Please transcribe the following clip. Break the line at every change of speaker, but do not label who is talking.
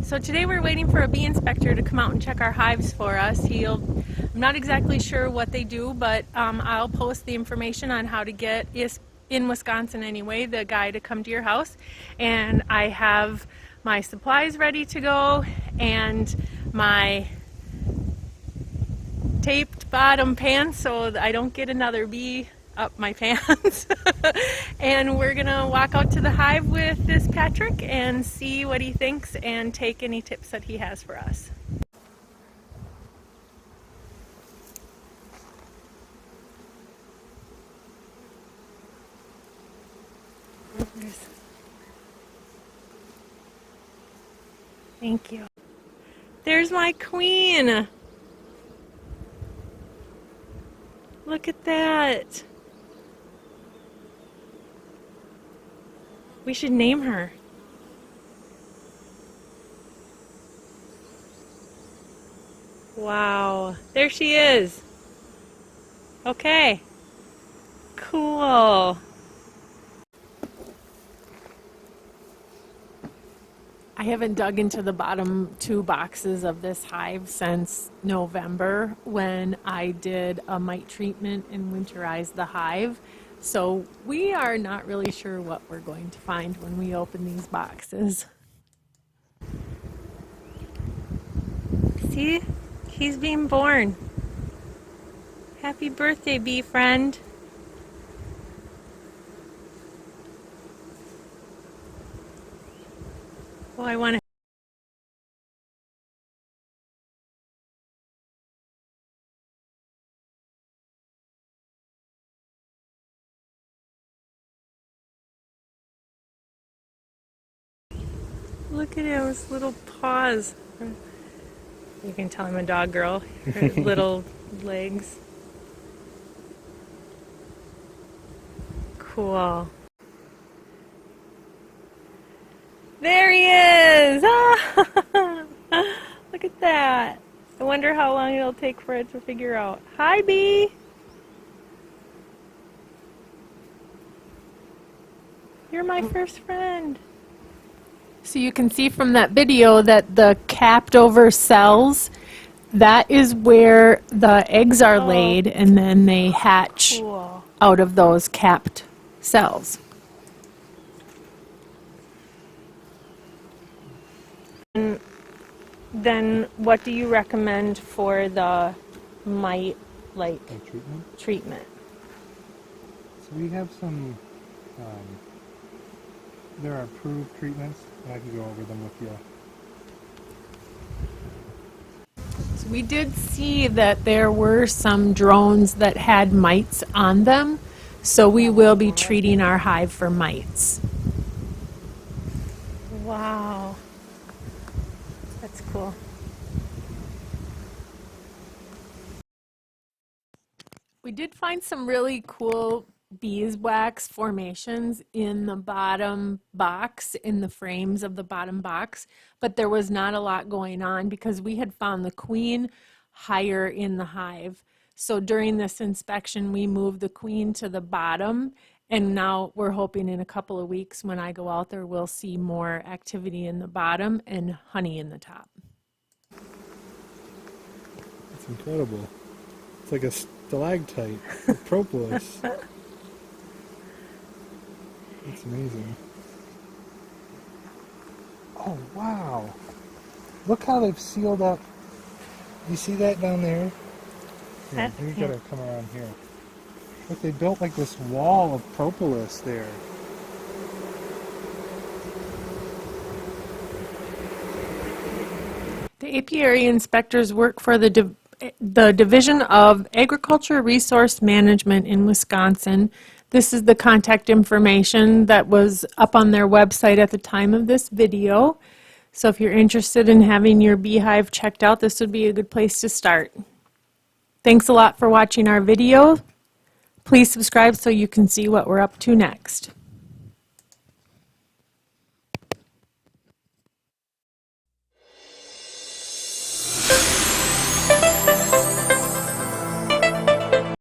So today we're waiting for a bee inspector to come out and check our hives for us. I'm not exactly sure what they do, but I'll post the information on how to get, in Wisconsin anyway, the guy to come to your house. And I have my supplies ready to go and my taped bottom pants so I don't get another bee up my pants. And we're gonna walk out to the hive with this Patrick and see what he thinks and take any tips that he has for us. Thank you. There's my queen. Look at that. We should name her. Wow, there she is. Okay, cool. I haven't dug into the bottom 2 boxes of this hive since November when I did a mite treatment and winterized the hive. So we are not really sure what we're going to find when we open these boxes. See, he's being born. Happy birthday, bee friend. Oh, I want to. Look at his little paws. You can tell I'm a dog girl. Her little legs. Cool. There he is! Ah! Look at that. I wonder how long it'll take for it to figure out. Hi, bee! You're my first friend. So you can see from that video that the capped over cells, that is where the eggs are laid, and then they hatch out of those capped cells. And then what do you recommend for the mite treatment?
So we have some there are approved treatments, and I can go over them with you.
So we did see that there were some drones that had mites on them, so we will be treating our hive for mites. Wow, that's cool. We did find some really cool beeswax formations in the bottom box, in the frames of the bottom box, but there was not a lot going on because we had found the queen higher in the hive. So during this inspection, we moved the queen to the bottom, and now we're hoping in a couple of weeks when I go out there, we'll see more activity in the bottom and honey in the top.
It's incredible. It's like a stalactite of propolis. That's amazing. Oh, wow. Look how they've sealed up. You see that down there? Here, you gotta come around here. Look, they built like this wall of propolis there.
The apiary inspectors work for the Division of Agriculture Resource Management in Wisconsin. This is the contact information that was up on their website at the time of this video. So if you're interested in having your beehive checked out, this would be a good place to start. Thanks a lot for watching our video. Please subscribe so you can see what we're up to next.